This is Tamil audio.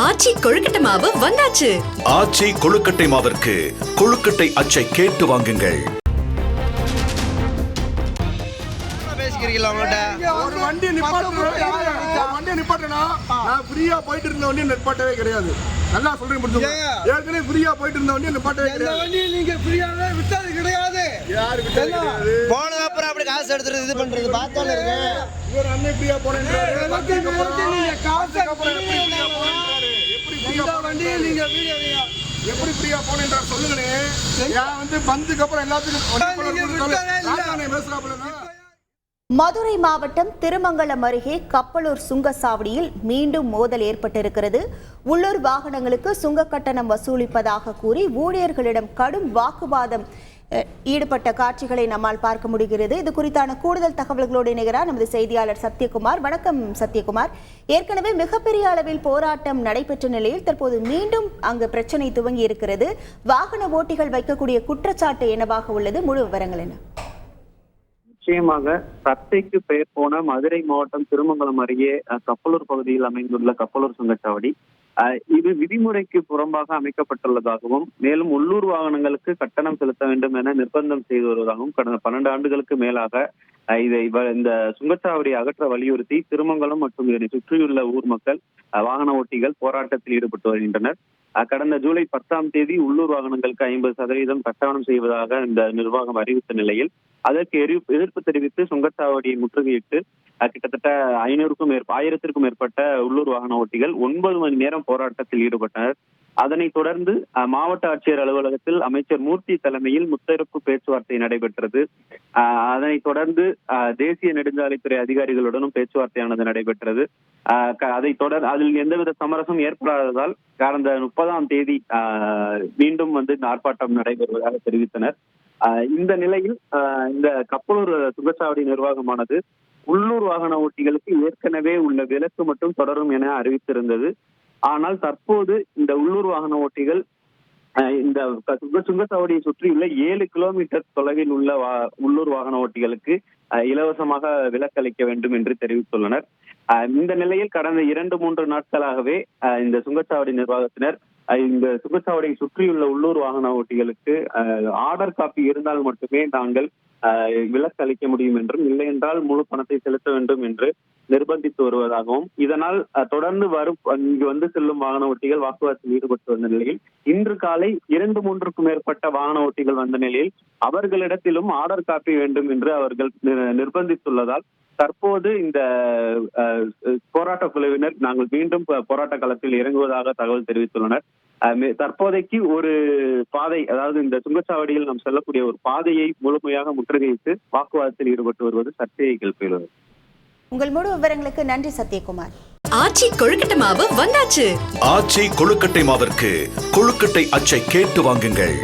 ஆச்சி கொழுக்கட்டை மாவு வந்தாச்சு. ஆச்சி கொழுக்கட்டை மாவிற்கு கொழுக்கட்டை அச்சை கேட்டு வாங்குங்கள். ஒரு வண்டி நிப்பாட்டனா நான் ஃப்ரீயா போயிட்டு இருந்த வண்டி நிப்பாட்டவே கிடையாது. நல்லா சொல்றேன், ஏற்கனவே ஃப்ரீயா போயிட்டு இருந்த வண்டி நிப்பாட்டவே கிடையாது. வண்டி நீங்க ஃப்ரீயாவே விட்டது கிடையாது. யாரு விட்டது? போன அப்புறம் அப்படி காசு எடுத்துறது இது பண்றது பார்த்தால இருக்கு. இவர் அண்ணன் ஃப்ரீயா போறேன்றாரு. நீங்க காசு அப்புறம் எப்படி ஃப்ரீயா போறேன்றாரு? எப்படி ஃப்ரீயா வண்டி நீங்க எப்படி ஃப்ரீயா போறேன்றாரு சொல்லுங்களே. நான் வந்து பந்துக்கு அப்புறம் எல்லாத்துக்கும் பேசுறாப்ல. மதுரை மாவட்டம் திருமங்கலம் அருகே கப்பலூர் சுங்கச்சாவடியில் மீண்டும் மோதல் ஏற்பட்டிருக்கிறது. உள்ளூர் வாகனங்களுக்கு சுங்க கட்டணம் வசூலிப்பதாக கூறி ஊழியர்களிடம் கடும் வாக்குவாதம் ஈடுபட்ட காட்சிகளை நம்மால் பார்க்க முடிகிறது. இது குறித்தான கூடுதல் தகவல்களோடு இணைகிறார் நமது செய்தியாளர் சத்யகுமார். வணக்கம் சத்யகுமார். ஏற்கனவே மிகப்பெரிய அளவில் போராட்டம் நடைபெற்ற நிலையில் தற்போது மீண்டும் அங்கு பிரச்சனை துவங்கி இருக்கிறது. வாகன ஓட்டிகள் வைக்கக்கூடிய குற்றச்சாட்டு என்னவாக உள்ளது? முழு விவரங்கள் என்ன? நிச்சயமாக சர்ச்சைக்கு பெயர் போன மதுரை மாவட்டம் திருமங்கலம் அருகே கப்பலூர் பகுதியில் அமைந்துள்ள கப்பலூர் சுங்கச்சாவடி இது விதிமுறைக்கு புறம்பாக அமைக்கப்பட்டுள்ளதாகவும் மேலும் உள்ளூர் வாகனங்களுக்கு கட்டணம் செலுத்த வேண்டும் என நிர்பந்தம் செய்து வருவதாகவும் கடந்த 12 ஆண்டுகளுக்கு மேலாக இந்த சுங்கச்சாவடியை அகற்ற வலியுறுத்தி திருமங்கலம் மற்றும் இதனை சுற்றியுள்ள ஊர் மக்கள் வாகன ஓட்டிகள் போராட்டத்தில் ஈடுபட்டு வருகின்றனர். கடந்த ஜூலை 10ஆம் தேதி உள்ளூர் வாகனங்களுக்கு 50% கட்டணம் செய்வதாக இந்த நிர்வாகம் அறிவித்த நிலையில் அதற்கு எதிர்ப்பு தெரிவித்து சுங்கச்சாவடியை முற்றுகையிட்டு கிட்டத்தட்ட 1000க்கும் மேற்பட்ட உள்ளூர் வாகன ஓட்டிகள் 9 மணி நேரம் போராட்டத்தில் ஈடுபட்டனர். அதனைத் தொடர்ந்து மாவட்ட ஆட்சியர் அலுவலகத்தில் அமைச்சர் மூர்த்தி தலைமையில் முத்தரப்பு பேச்சுவார்த்தை நடைபெற்றது. அதனைத் தொடர்ந்து தேசிய நெடுஞ்சாலைத்துறை அதிகாரிகளுடனும் பேச்சுவார்த்தையானது நடைபெற்றது. அதைத் தொடர் அதில் எந்தவித சமரசம் ஏற்படாததால் கடந்த 30ஆம் தேதி மீண்டும் இந்த ஆர்ப்பாட்டம் நடைபெறுவதாக தெரிவித்தனர். இந்த நிலையில் இந்த கப்பலூர் சுங்கச்சாவடி நிர்வாகமானது உள்ளூர் வாகன ஓட்டிகளுக்கு ஏற்கனவே உள்ள விலக்கு மட்டும் தொடரும் என அறிவித்திருந்தது. ஆனால் தற்போது இந்த உள்ளூர் வாகன ஓட்டிகள் இந்த சுங்கச்சாவடியை சுற்றியுள்ள 7 கிலோமீட்டர் தொலைவில் உள்ள உள்ளூர் வாகன ஓட்டிகளுக்கு இலவசமாக விலக்களிக்க வேண்டும் என்று தெரிவித்துள்ளனர். இந்த நிலையில் கடந்த 2-3 நாட்களாகவே இந்த சுங்கச்சாவடி நிர்வாகத்தினர் இந்த சுங்கச்சாவடியை சுற்றியுள்ள உள்ளூர் வாகன ஓட்டிகளுக்கு ஆர்டர் காப்பி இருந்தால் மட்டுமே நாங்கள் விலக்கு அளிக்க முடியும் என்றும், இல்லை என்றால் முழு பணத்தை செலுத்த வேண்டும் என்று நிர்பந்தித்து வருவதாகவும், இதனால் தொடர்ந்து இங்கு செல்லும் வாகன ஓட்டிகள் வாக்குவாதத்தில் ஈடுபட்டு வந்த நிலையில் இன்று காலை 2-3க்கும் மேற்பட்ட வாகன ஓட்டிகள் வந்த நிலையில் அவர்களிடத்திலும் ஆர்டர் காப்பி வேண்டும் என்று அவர்கள் நிர்பந்தித்துள்ளதால் தற்போது இந்த போராட்ட குழுவினர் நாங்கள் மீண்டும் போராட்ட களத்தில் இறங்குவதாக தகவல் தெரிவித்துள்ளனர். தற்போதைக்கு ஒரு பாதை, அதாவது இந்த சுங்கச்சாவடியில் நாம் செல்லக்கூடிய ஒரு பாதையை முழுமையாக முற்றுகையிட்டு வாக்குவாதத்தில் ஈடுபட்டு வருவது சர்ச்சையை கிளப்பியுள்ளது. உங்கள் முழு விவரங்களுக்கு நன்றி சத்யகுமார். ஆச்சி கொழுக்கட்டை மாவு வந்தாச்சு. ஆச்சி கொழுக்கட்டை மாவிற்கு கொழுக்கட்டை அச்சை கேட்டு வாங்குங்கள்.